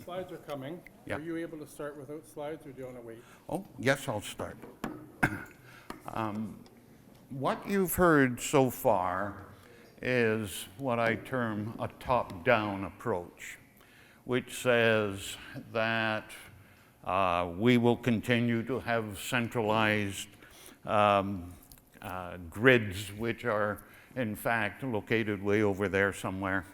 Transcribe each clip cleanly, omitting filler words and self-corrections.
slides are coming. Yeah. Are you able to start without slides, or do you want to wait? Oh, yes, I'll start. What you've heard so far is what I term a top-down approach, which says that we will continue to have centralized grids, which are in fact located way over there somewhere,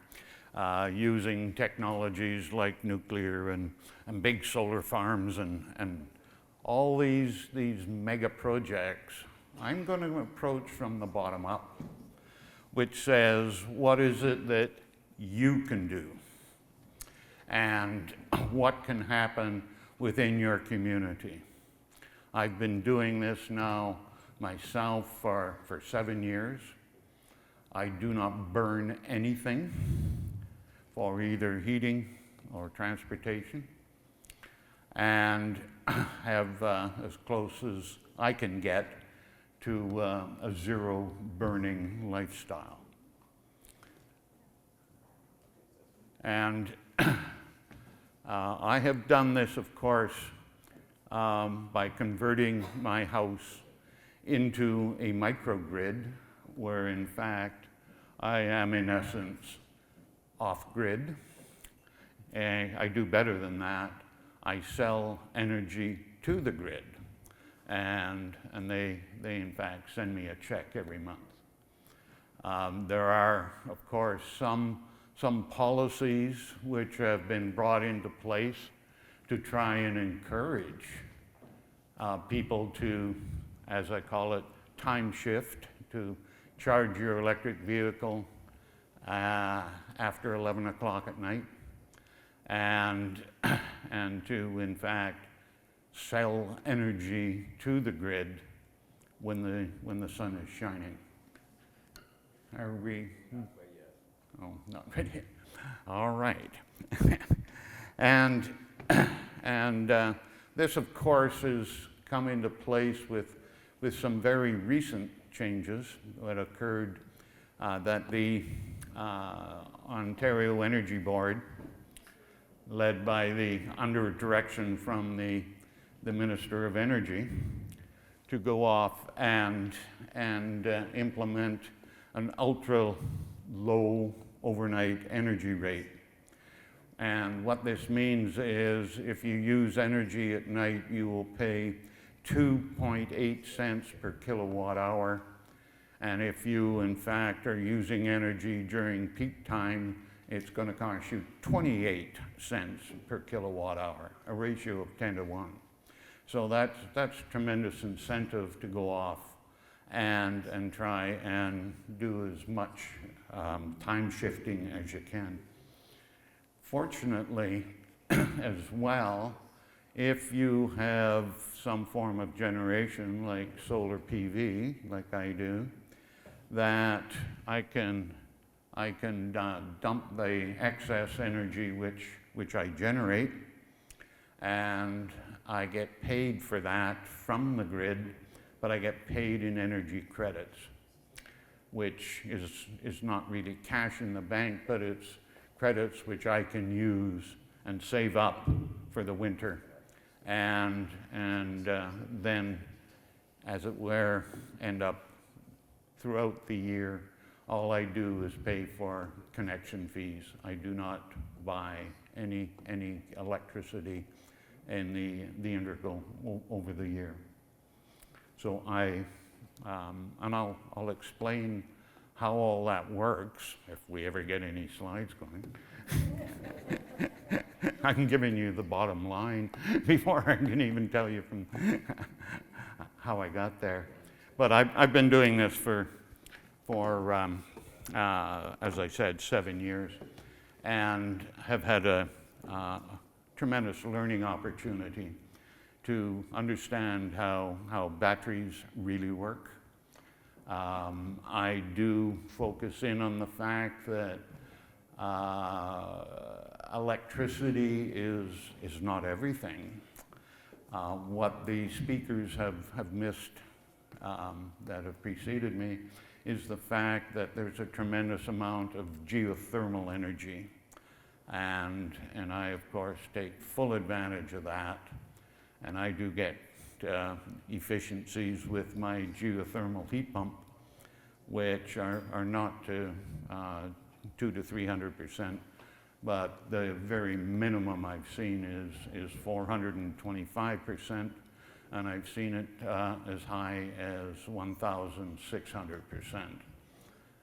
using technologies like nuclear and big solar farms and all these mega projects. I'm going to approach from the bottom up, which says, what is it that you can do? And what can happen within your community? I've been doing this now myself for 7 years. I do not burn anything for either heating or transportation, and have as close as I can get to a zero burning lifestyle. And I have done this, of course, by converting my house into a microgrid, where in fact I am in essence off-grid. And I do better than that. I sell energy to the grid, and they in fact send me a check every month. There are, of course, some policies which have been brought into place to try and encourage people to, as I call it, time shift, to charge your electric vehicle after 11 o'clock at night, and to in fact sell energy to the grid when the sun is shining. Are we? Oh, not ready yet. All right. And this, of course, has come into place with some very recent changes that occurred, that the Ontario Energy Board, led by under direction from the Minister of Energy, to go off and implement an ultra low overnight energy rate. And what this means is if you use energy at night, you will pay 2.8 cents per kilowatt hour. And if you, in fact, are using energy during peak time, it's going to cost you 28 cents per kilowatt hour, a ratio of 10 to 1. So that's tremendous incentive to go off and try and do as much time shifting as you can. Fortunately, as well, if you have some form of generation like solar PV, like I do, that I can dump the excess energy which I generate, and I get paid for that from the grid, but I get paid in energy credits, which is not really cash in the bank, but it's credits which I can use and save up for the winter, and then, as it were, end up throughout the year. All I do is pay for connection fees. I do not buy any electricity in the integral over the year. So and I'll explain how all that works if we ever get any slides going. I'm giving you the bottom line before I can even tell you from how I got there. But I've been doing this for as I said, 7 years, and have had a tremendous learning opportunity to understand how batteries really work. I do focus in on the fact that electricity is not everything. What the speakers have missed that have preceded me is the fact that there's a tremendous amount of geothermal energy And I, of course, take full advantage of that. And I do get efficiencies with my geothermal heat pump, which are not to 200 to 300%, but the very minimum I've seen is 425%, and I've seen it as high as 1,600%.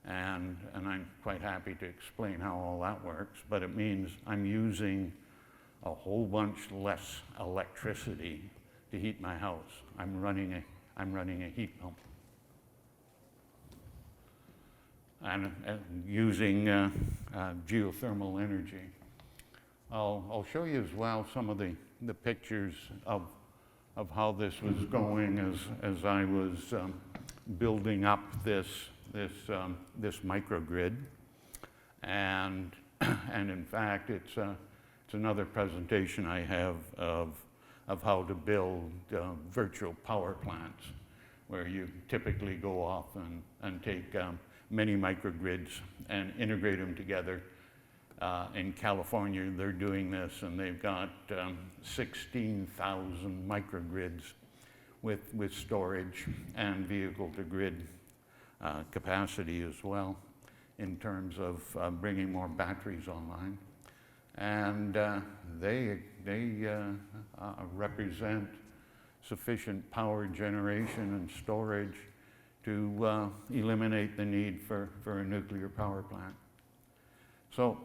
And I'm quite happy to explain how all that works, but it means I'm using a whole bunch less electricity to heat my house. I'm running a heat pump. And using geothermal energy. I'll show you as well some of the pictures of how this was going as I was building up this microgrid. And in fact, it's another presentation I have of how to build virtual power plants, where you typically go off and take many microgrids and integrate them together. In California, they're doing this, and they've got 16,000 microgrids with storage and vehicle-to-grid capacity as well, in terms of bringing more batteries online. And they represent sufficient power generation and storage to eliminate the need for a nuclear power plant. So,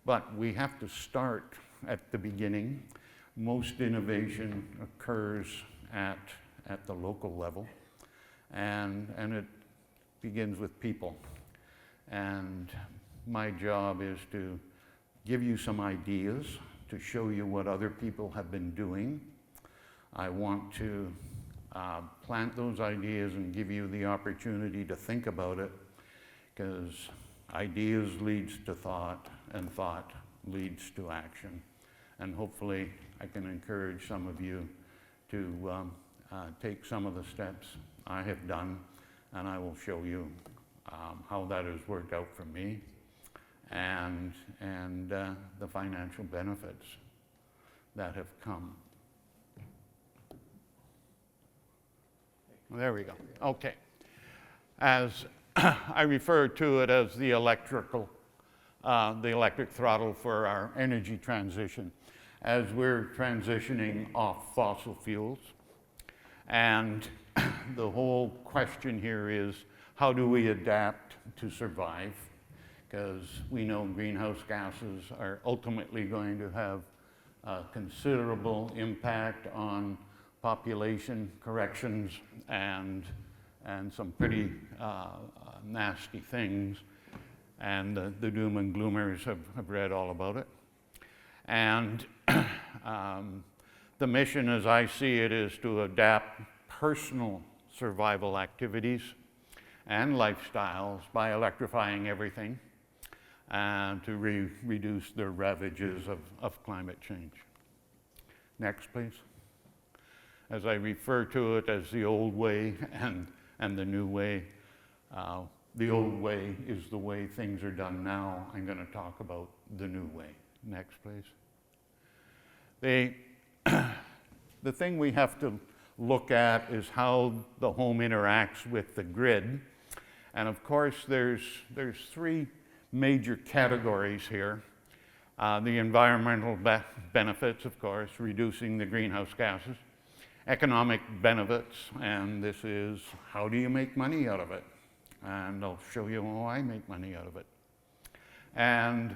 but we have to start at the beginning. Most innovation occurs at the local level, and it begins with people. And my job is to give you some ideas, to show you what other people have been doing. I want to plant those ideas and give you the opportunity to think about it, because ideas leads to thought, and thought leads to action. And hopefully I can encourage some of you to take some of the steps I have done, and I will show you how that has worked out for me, and the financial benefits that have come. There we go. Okay. As I refer to it as the electric throttle for our energy transition, as we're transitioning off fossil fuels. And the whole question here is, how do we adapt to survive? Because we know greenhouse gases are ultimately going to have a considerable impact on population corrections and some pretty nasty things. And the doom and gloomers have read all about it. And the mission, as I see it, is to adapt personal survival activities and lifestyles by electrifying everything, and to reduce the ravages of climate change. Next, please. As I refer to it as the old way and the new way, the old way is the way things are done now. I'm going to talk about the new way. Next, please. The thing we have to look at is how the home interacts with the grid. And of course, there's three major categories here. The environmental benefits, of course, reducing the greenhouse gases. Economic benefits, and this is how do you make money out of it? And I'll show you how I make money out of it. And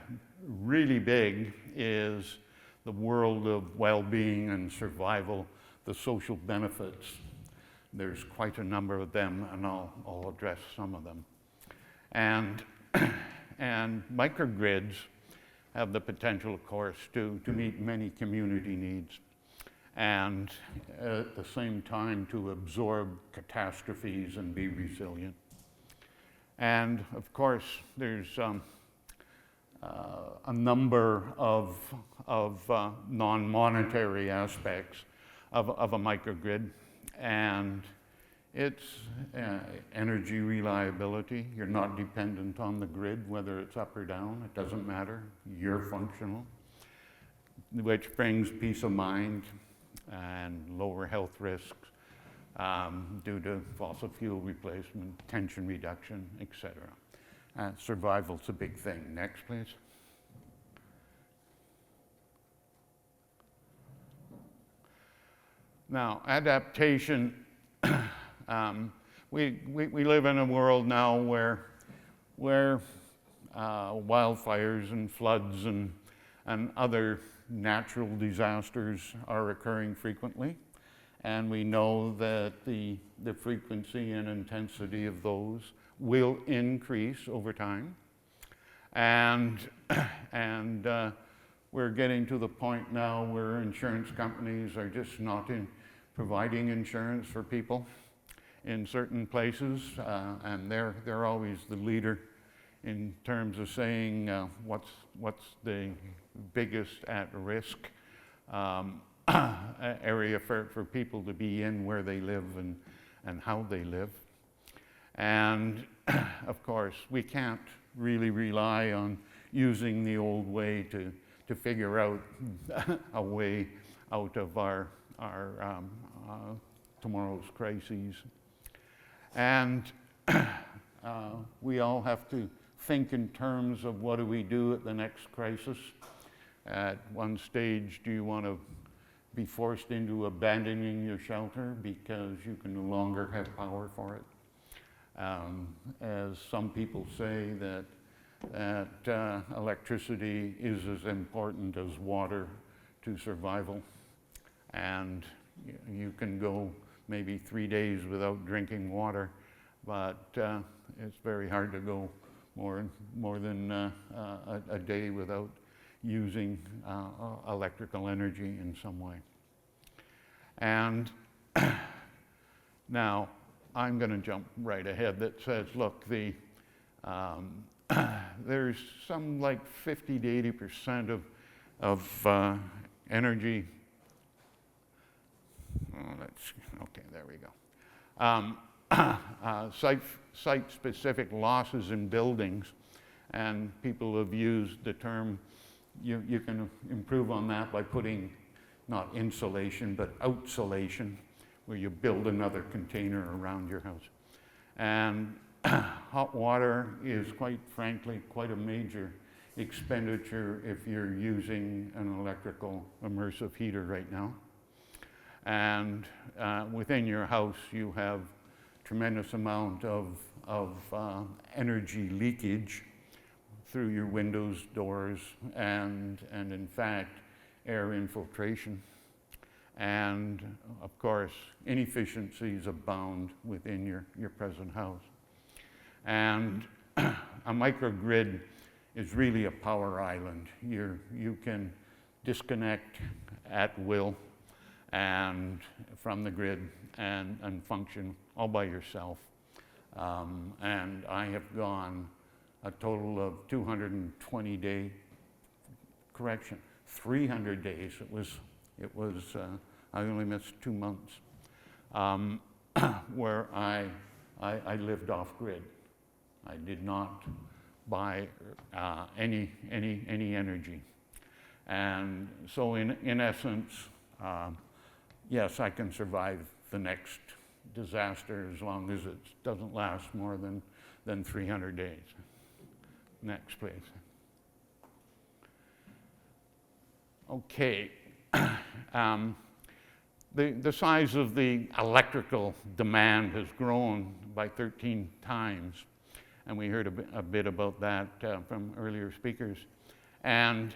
really big is the world of well-being and survival, the social benefits. There's quite a number of them, and I'll address some of them. And microgrids have the potential, of course, to meet many community needs, and at the same time to absorb catastrophes and be resilient. And of course, there's a number of non-monetary aspects of a microgrid, and It's energy reliability. You're not dependent on the grid, whether it's up or down. It doesn't matter. You're functional, which brings peace of mind and lower health risks due to fossil fuel replacement, tension reduction, etc. Survival's a big thing. Next, please. Now, adaptation. We live in a world now where wildfires and floods and other natural disasters are occurring frequently. And we know that the frequency and intensity of those will increase over time. And we're getting to the point now where insurance companies are just not providing insurance for people in certain places, and they're always the leader in terms of saying what's the biggest at-risk area for people to be in, where they live and how they live. And of course, we can't really rely on using the old way to figure out a way out of our tomorrow's crises. And we all have to think in terms of what do we do at the next crisis. At one stage, do you want to be forced into abandoning your shelter because you can no longer have power for it? As some people say that electricity is as important as water to survival, and you can go maybe 3 days without drinking water, but it's very hard to go more than a day without using electrical energy in some way. And now I'm going to jump right ahead that says, look, there's some like 50 to 80% of energy. Okay, there we go. Site-specific losses in buildings, and people have used the term, you can improve on that by putting not insulation, but outsolation, where you build another container around your house. And hot water is, quite frankly, quite a major expenditure if you're using an electrical immersive heater right now. And within your house, you have tremendous amount of energy leakage through your windows, doors, and in fact, air infiltration. And of course, inefficiencies abound within your present house. And a microgrid is really a power island. You can disconnect at will and from the grid and function all by yourself. And I have gone a total of 220 days, 300 days. It was I only missed 2 months, where I lived off grid. I did not buy any energy. And so in essence, yes, I can survive the next disaster as long as it doesn't last more than 300 days. Next, please. Okay. The size of the electrical demand has grown by 13 times, and we heard a bit about that from earlier speakers. And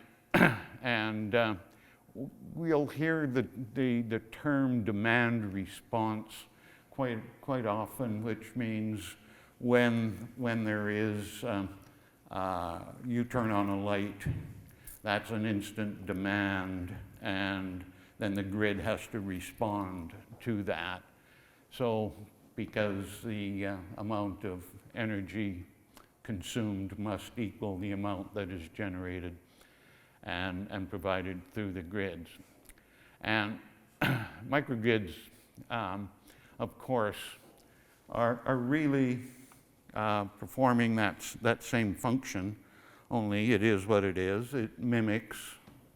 we'll hear the term demand response quite often, which means when there is you turn on a light, that's an instant demand, and then the grid has to respond to that. So because the amount of energy consumed must equal the amount that is generated and provided through the grids. And microgrids, of course, are really performing that same function, only it is what it is. It mimics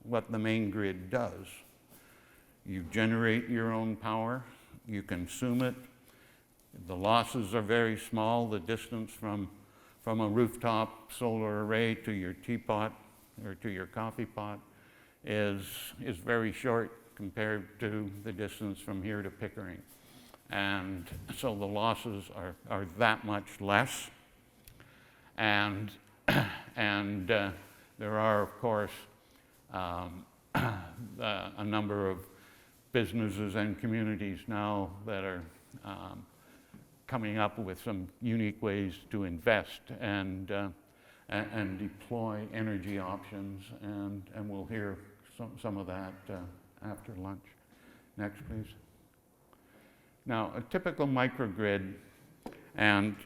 what the main grid does. You generate your own power, you consume it. The losses are very small. The distance from a rooftop solar array to your teapot or to your coffee pot is very short compared to the distance from here to Pickering. And so the losses are that much less. And there are, of course, a number of businesses and communities now that are coming up with some unique ways to invest and deploy energy options, and we'll hear some of that after lunch. Next, please. Now, a typical microgrid, and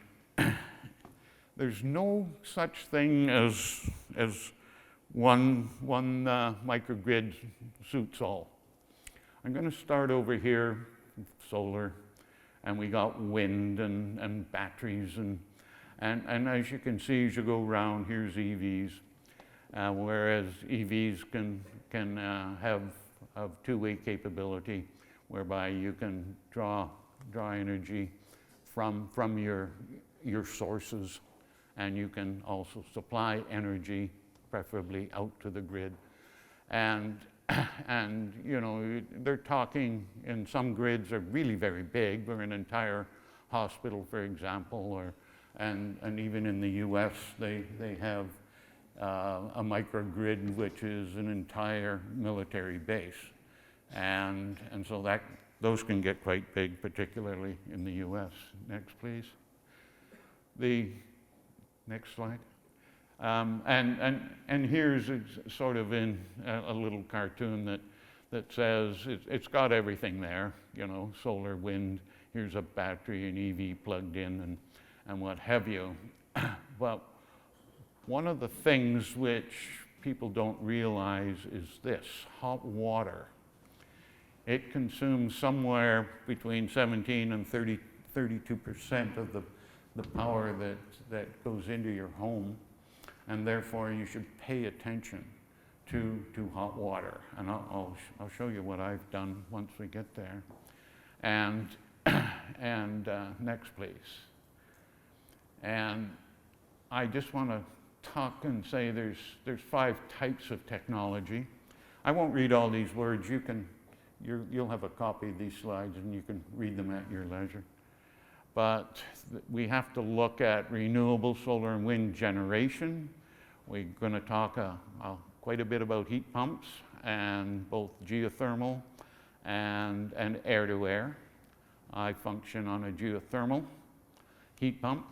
there's no such thing as one microgrid suits all. I'm going to start over here, solar, and we got wind and batteries, and as you can see as you go around, here's EVs, whereas EVs can have two-way capability, whereby you can draw energy from your sources, and you can also supply energy, preferably out to the grid. And you know, they're talking, in some grids are really very big, or an entire hospital, for example, and even in the US, they have a microgrid, which is an entire military base. And so those can get quite big, particularly in the US. Next, please. The next slide. And here's sort of in a little cartoon that says it's got everything there, you know, solar, wind, here's a battery, an EV plugged in, and what have you. But one of the things which people don't realize is this: hot water. It consumes somewhere between 17 and 32% of the power that goes into your home, and therefore you should pay attention to hot water. And I'll show you what I've done once we get there. And next, please. And I just want to talk and say there's 5 types of technology. I won't read all these words. You'll have a copy of these slides and you can read them at your leisure. But we have to look at renewable solar and wind generation. We're going to talk quite a bit about heat pumps, and both geothermal and air-to-air. I function on a geothermal heat pump,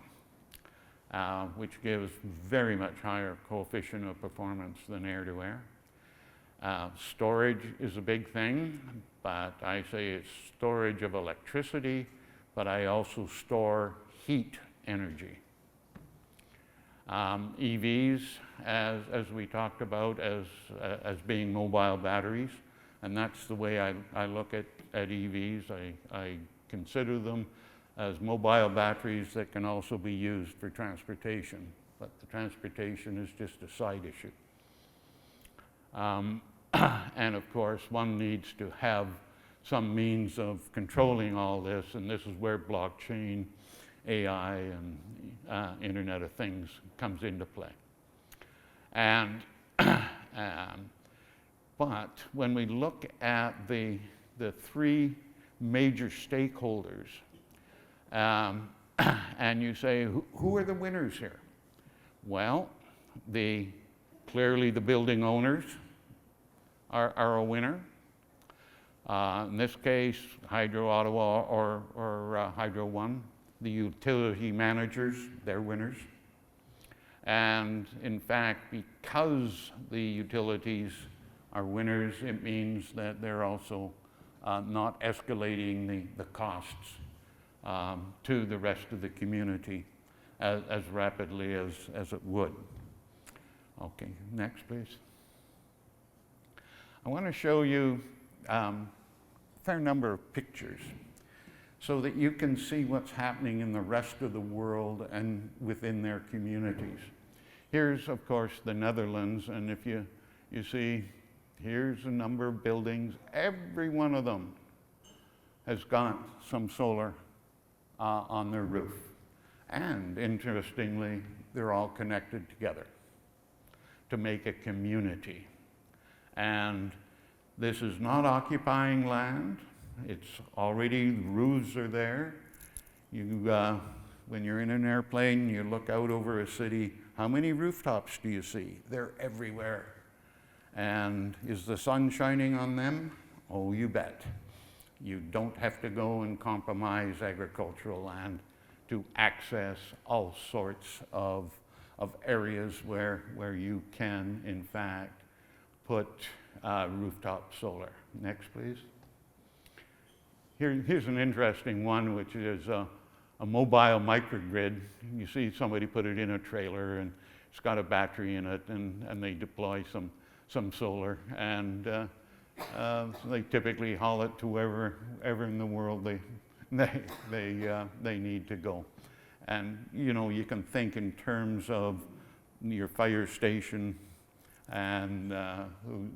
which gives very much higher coefficient of performance than air-to-air. Storage is a big thing, but I say it's storage of electricity, but I also store heat energy. EVs, as we talked about, as being mobile batteries, and that's the way I look at EVs. I consider them as mobile batteries that can also be used for transportation, but the transportation is just a side issue. And of course, one needs to have some means of controlling all this, and this is where blockchain, AI, and Internet of Things comes into play. And but when we look at the 3 major stakeholders, and you say, who are the winners here? Well, clearly the building owners are a winner. In this case, Hydro Ottawa or Hydro One. The utility managers, they're winners. And in fact, because the utilities are winners, it means that they're also not escalating the costs to the rest of the community as rapidly as it would. Okay, next please. I want to show you a fair number of pictures. so that you can see what's happening in the rest of the world and within their communities. Here's, of course, the Netherlands, and if you see, here's a number of buildings. Every one of them has got some solar on their roof. And interestingly, they're all connected together to make a community. And this is not occupying land. It's already, the roofs are there. When you're in an airplane, you look out over a city, how many rooftops do you see? They're everywhere. And is the sun shining on them? Oh, you bet. You don't have to go and compromise agricultural land to access all sorts of areas where you can, in fact, put rooftop solar. Next, please. Here's an interesting one, which is a mobile microgrid. You see somebody put it in a trailer, and it's got a battery in it, and they deploy some solar, and they typically haul it to wherever in the world they need to go. And you can think in terms of your fire station and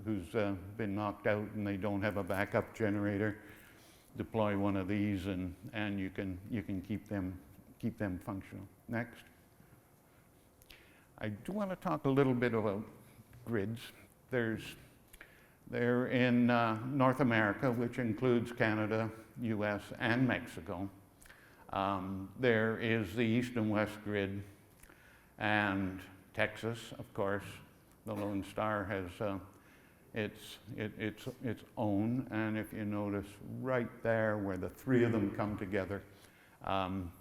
who's been knocked out and they don't have a backup generator. Deploy one of these, and you can keep them functional. Next. I do want to talk a little bit about grids. They're in North America, which includes Canada, US, and Mexico. There is the East and West grid, and Texas, of course. The Lone Star has its own, and if you notice right there where the three of them come together,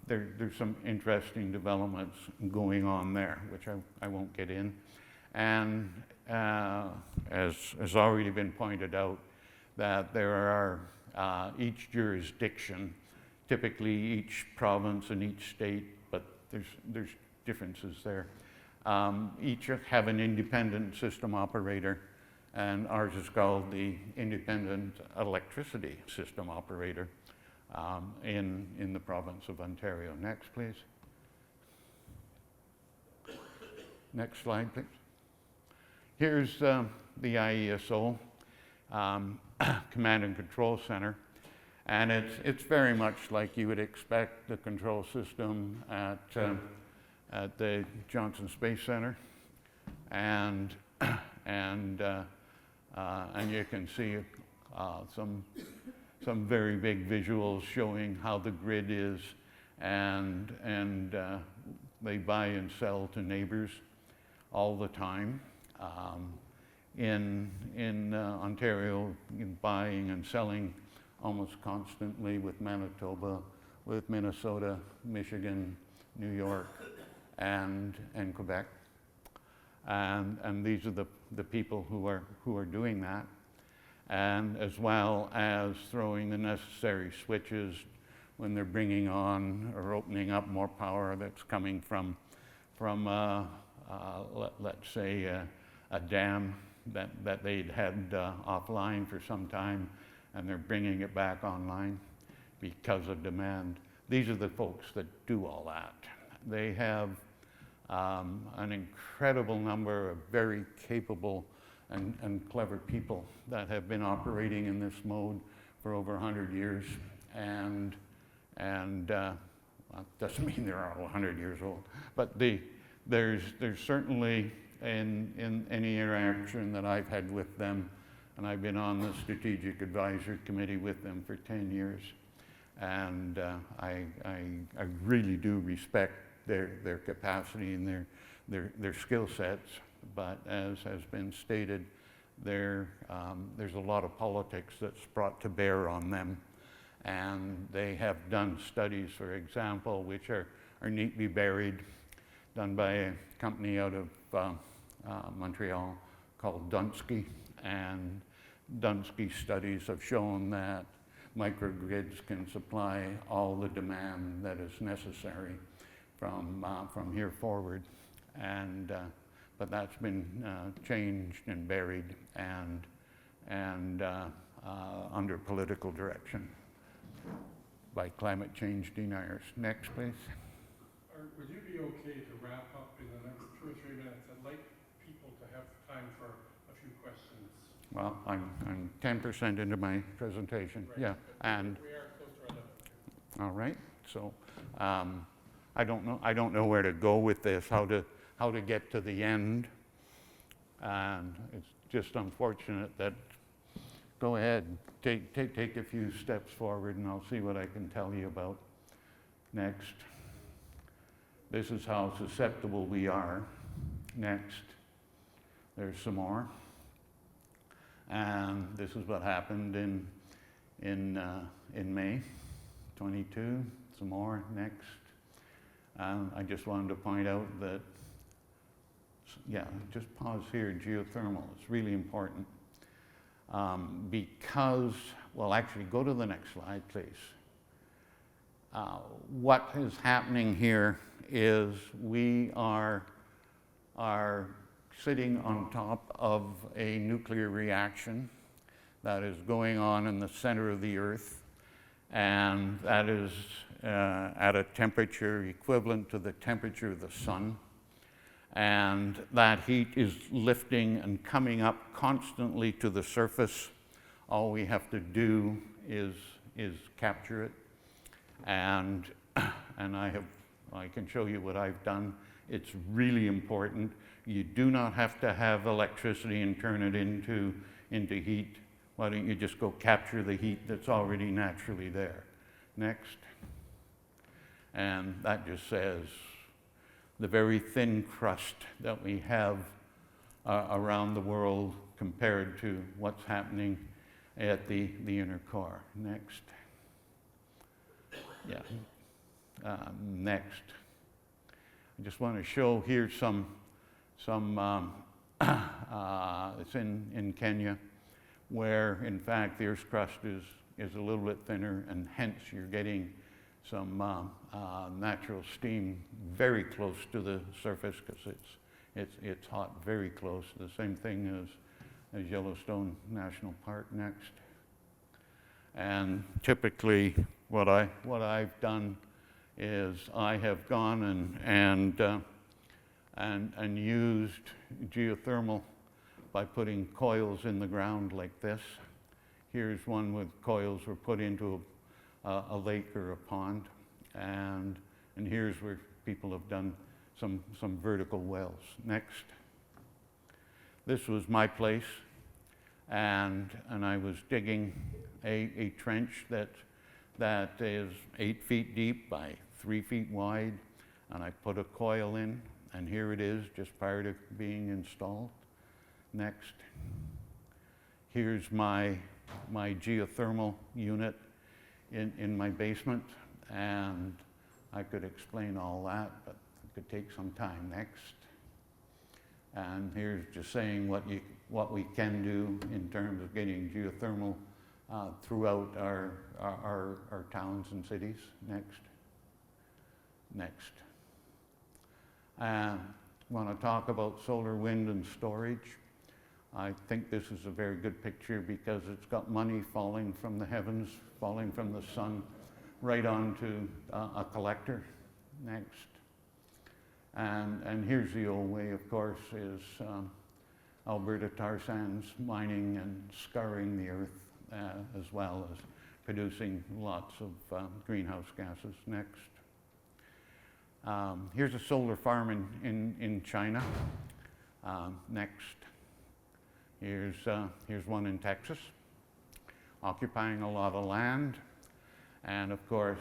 there's some interesting developments going on there, which I won't get in. And as has already been pointed out, that there are each jurisdiction, typically each province and each state, but there's differences there. Each have an independent system operator, and ours is called the Independent Electricity System Operator in the province of Ontario. Next, please. Next slide, please. Here's the IESO Command and Control Center, and it's very much like you would expect the control system at the Johnson Space Center, and you can see some very big visuals showing how the grid is, and they buy and sell to neighbors all the time. In Ontario, buying and selling almost constantly with Manitoba, with Minnesota, Michigan, New York, and Quebec. And these are the people who are doing that, and as well as throwing the necessary switches when they're bringing on or opening up more power that's coming from let's say a dam that they'd had offline for some time, and they're bringing it back online because of demand. These are the folks that do all that. They have an incredible number of very capable and clever people that have been operating in this mode for over 100 years, and well, doesn't mean they're all 100 years old, but there's certainly in any interaction that I've had with them, and I've been on the Strategic Advisory Committee with them for 10 years, and I really do respect their capacity and their skill sets, but as has been stated, there's a lot of politics that's brought to bear on them, and they have done studies, for example, which are neatly buried, done by a company out of Montreal called Dunsky, and Dunsky studies have shown that microgrids can supply all the demand that is necessary from here forward, and but that's been changed and buried and under political direction. by climate change deniers. Next, please. Would you be okay to wrap up in the next 2 or 3 minutes? I'd like people to have time for a few questions. Well, I'm 10% into my presentation. Right. Yeah, and We are close to our limit. all right. So I don't know where to go with this. How to get to the end. And it's just unfortunate that. Go ahead. Take a few steps forward, and I'll see what I can tell you about. Next. This is how susceptible we are. Next. There's some more. And this is what happened in May 22. Some more. Next. I just wanted to point out that, yeah, just pause here. Geothermal is really important because, well, actually, go to the next slide, please. What is happening here is we are sitting on top of a nuclear reaction that is going on in the center of the Earth, and that is at a temperature equivalent to the temperature of the sun. And that heat is lifting and coming up constantly to the surface. All we have to do is capture it. And I can show you what I've done. It's really important. You do not have to have electricity and turn it into heat. Why don't you just go capture the heat that's already naturally there? Next. And that just says the very thin crust that we have around the world compared to what's happening at the inner core. Next. Yeah. Next. I just want to show here some it's in Kenya, where in fact the Earth's crust is a little bit thinner, and hence you're getting some natural steam very close to the surface because it's hot very close. The same thing as Yellowstone National Park. Next. And typically what I've done is I have gone and used geothermal by putting coils in the ground like this. Here's one with coils were put into a lake or a pond, and here's where people have done some vertical wells. Next. This was my place, and I was digging a trench that is 8 feet deep by 3 feet wide, and I put a coil in, and here it is just prior to being installed. Next. Here's my geothermal unit in my basement, and I could explain all that, but it could take some time. Next. And here's just saying what we can do in terms of getting geothermal throughout our towns and cities. Next. Next. I want to talk about solar, wind, and storage. I think this is a very good picture because it's got money falling from the heavens, falling from the sun, right onto a collector. Next. And here's the old way, of course, is Alberta tar sands mining and scouring the earth, as well as producing lots of greenhouse gases. Next. Here's a solar farm in China. Next. Here's one in Texas, occupying a lot of land. And of course,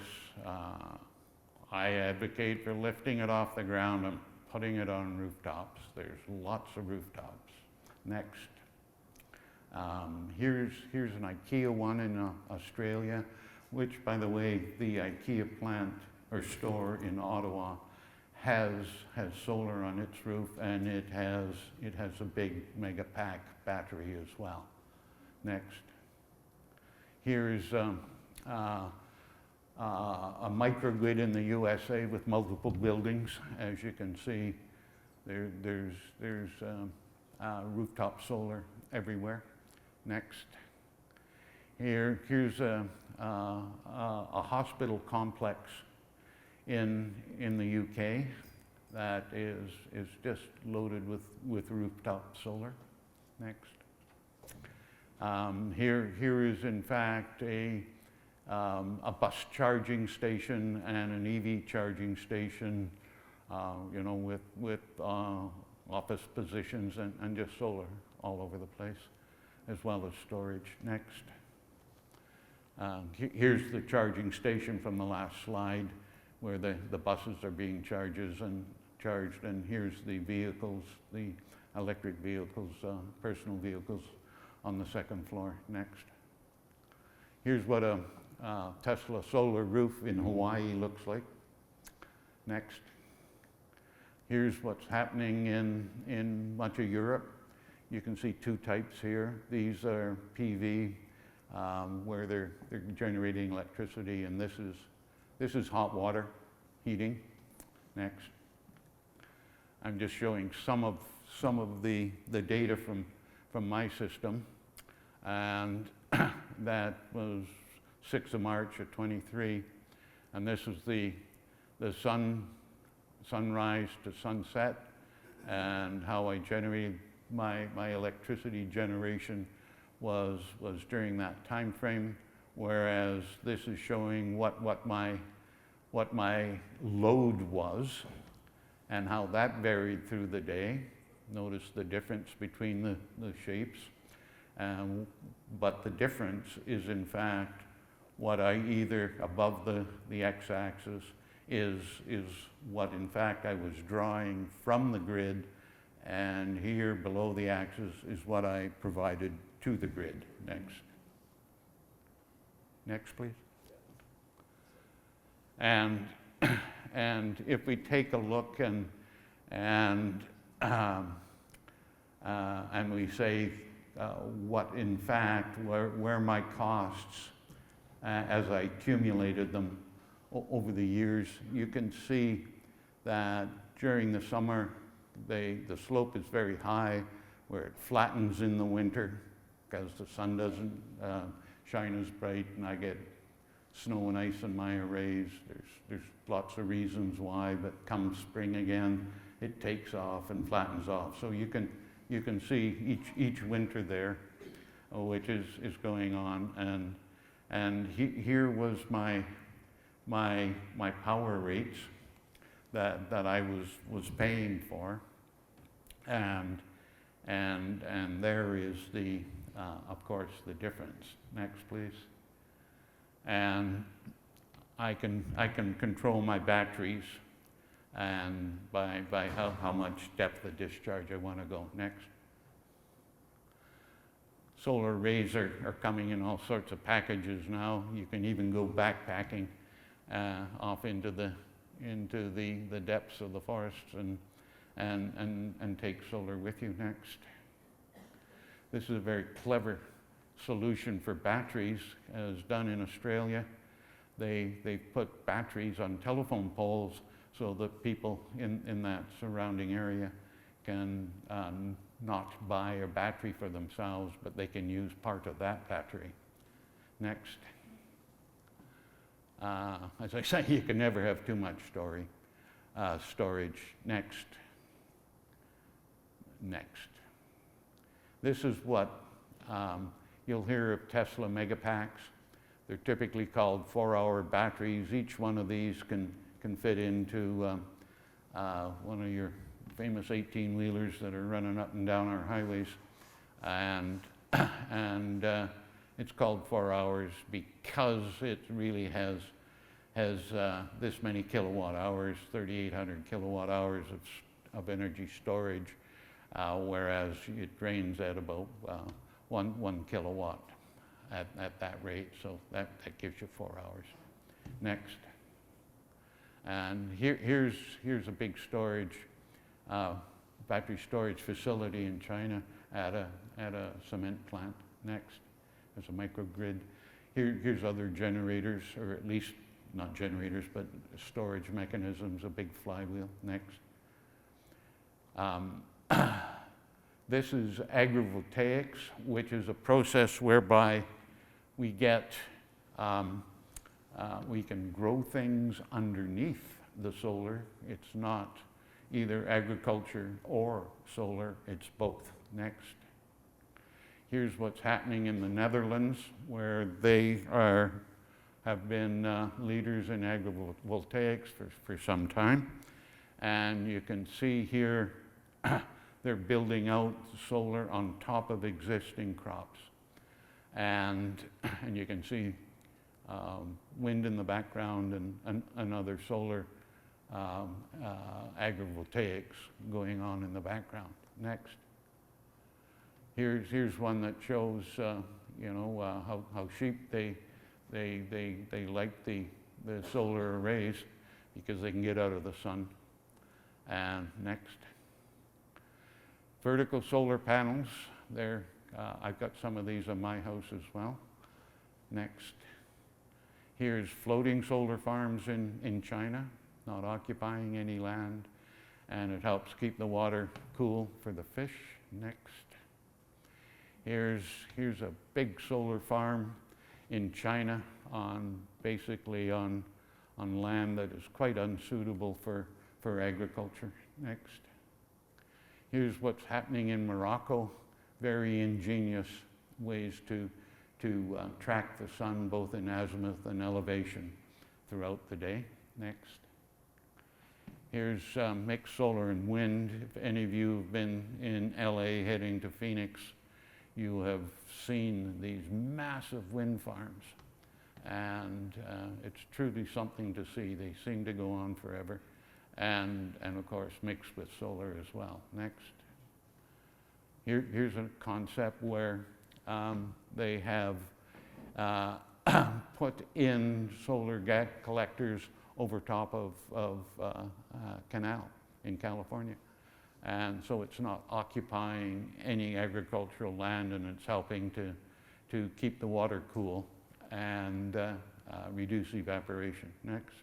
I advocate for lifting it off the ground and putting it on rooftops. There's lots of rooftops. Next. Here's an IKEA one in Australia, which, by the way, the IKEA plant or store in Ottawa has solar on its roof, and it has a big mega pack battery as well. Next. Here's a microgrid in the USA with multiple buildings. As you can see, there's rooftop solar everywhere. Next. Here's a hospital complex in the UK that is just loaded with rooftop solar. Next. Here is in fact a bus charging station and an EV charging station, you know, with office positions and just solar all over the place, as well as storage. Next. Here's the charging station from the last slide, where the buses are being charged, and here's the vehicles, the electric vehicles, personal vehicles on the second floor. Next. Here's what a Tesla solar roof in Hawaii looks like. Next. Here's what's happening in much of Europe. You can see two types here. These are PV, where they're generating electricity, and this is hot water heating. Next. I'm just showing some of the data from my system, and that was 6th of March of 23, and this is the sunrise to sunset, and how I generated my electricity generation was during that time frame, whereas this is showing what my load was and how that varied through the day. Notice the difference between the shapes, but the difference is in fact what I either above the x-axis is what in fact I was drawing from the grid, and here below the axis is what I provided to the grid. Next. Next, please. And if we take a look and we say what in fact where my costs as I accumulated them over the years, you can see that during the summer the slope is very high, where it flattens in the winter because the sun doesn't shine as bright, and I get snow and ice in my arrays. There's lots of reasons why, but come spring again, it takes off and flattens off. So you can see each winter there, which is going on, and here was my power rates that I was paying for, and there is the of course the difference. Next, please. And I can control my batteries, and by how much depth of discharge I want to go. Next. Solar arrays are coming in all sorts of packages now. You can even go backpacking off into the depths of the forests and take solar with you. Next. This is a very clever solution for batteries, as done in Australia. They put batteries on telephone poles so that people in that surrounding area can not buy a battery for themselves, but they can use part of that battery. Next. As I say, you can never have too much storage. Next. Next. This is what you'll hear of Tesla megapacks. They're typically called 4-hour batteries. Each one of these can fit into one of your famous 18-wheelers that are running up and down our highways, and it's called 4 hours because it really has this many kilowatt hours, 3,800 kilowatt hours of energy storage, whereas it drains at about 1 kilowatt at that rate, so that gives you 4 hours. Next. And here's a big storage, battery storage facility in China at a cement plant. Next. There's a microgrid. Here's other generators, or at least not generators, but storage mechanisms, a big flywheel. Next. This is agrivoltaics, which is a process whereby we get We can grow things underneath the solar. It's not either agriculture or solar, it's both. Next. Here's what's happening in the Netherlands, where they have been leaders in agrivoltaics for some time. And you can see here they're building out solar on top of existing crops. And you can see wind in the background and other solar agrivoltaics going on in the background. Next. Here's one that shows how sheep they like the solar arrays because they can get out of the sun. And next. Vertical solar panels. I've got some of these on my house as well. Next. Here's floating solar farms in China, not occupying any land, and it helps keep the water cool for the fish. Next. Here's a big solar farm in China basically on land that is quite unsuitable for agriculture. Next. Here's what's happening in Morocco. Very ingenious ways to track the sun both in azimuth and elevation throughout the day. Next. Here's mixed solar and wind. If any of you have been in LA heading to Phoenix, you have seen these massive wind farms. And it's truly something to see. They seem to go on forever. And of course mixed with solar as well. Next. Here's a concept where they have put in solar collectors over top of canal in California. And so it's not occupying any agricultural land, and it's helping to keep the water cool and reduce evaporation. Next.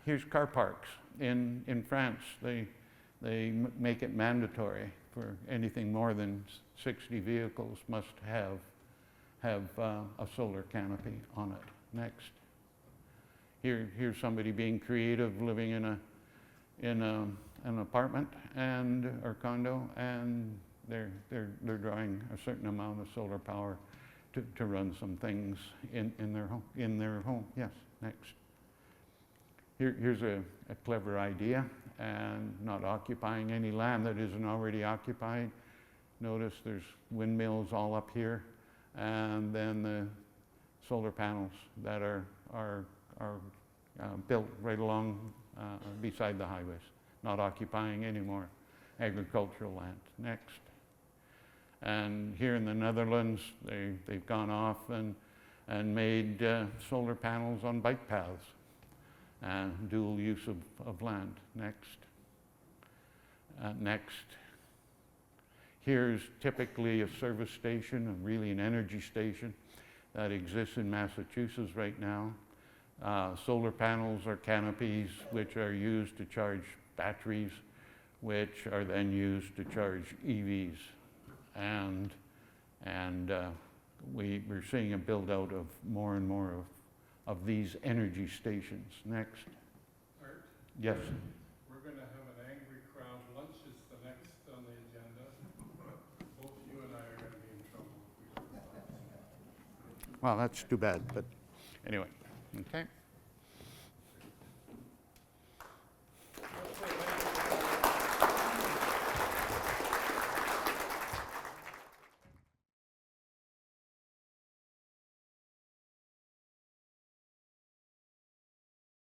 Here's car parks. In France, they make it mandatory for anything more than 60 vehicles must have a solar canopy on it. Next. Here's somebody being creative, living in an apartment or condo, and they're drawing a certain amount of solar power to run some things in their home. Yes. Next. Here's a clever idea, and not occupying any land that isn't already occupied. Notice there's windmills all up here, and then the solar panels that are built right along beside the highways, not occupying any more agricultural land. Next. And here in the Netherlands, they've gone off and made solar panels on bike paths and dual use of land. Next. Next. Here's typically a service station, really an energy station that exists in Massachusetts right now. Solar panels are canopies which are used to charge batteries, which are then used to charge EVs. And we're seeing a build out of more and more of these energy stations. Next. Art? Yes. We're going to have an angry crowd. Lunch is the next on the agenda. Both you and I are going to be in trouble if we don't. Well, that's too bad, but anyway. Okay.